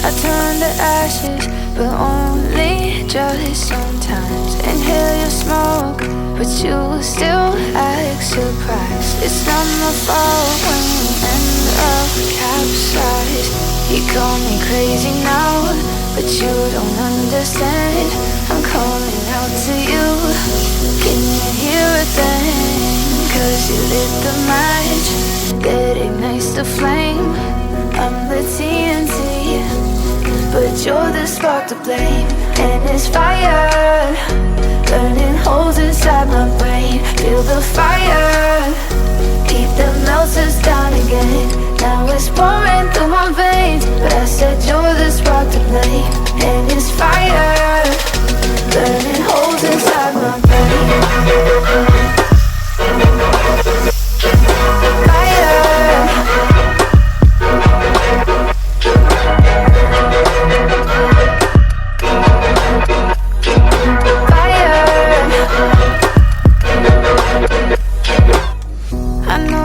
I turn to ashes, but only just sometimes. Inhale your smoke, but you still act surprised. It's not my fault when we end up capsized. You call me crazy now, but you don't understand. I'm calling out to you, can you hear a thing? Cause you lit the match that ignites the flame. I'm the TNT, but you're the spark to blame. And it's fire, burning holes inside my brain. Feel the fire, heat that melts us down again. Now it's pouring through my veins, but I said you're the spark to blame. And it's fire, burning holes inside my brain.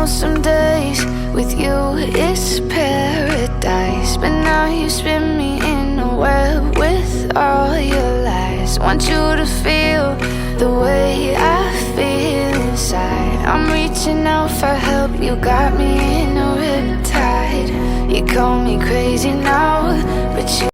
Some days with you it's paradise, but now you spin me in a web with all your lies. Want you to feel the way I feel inside. I'm reaching out for help, you got me in a riptide. You call me crazy now, but you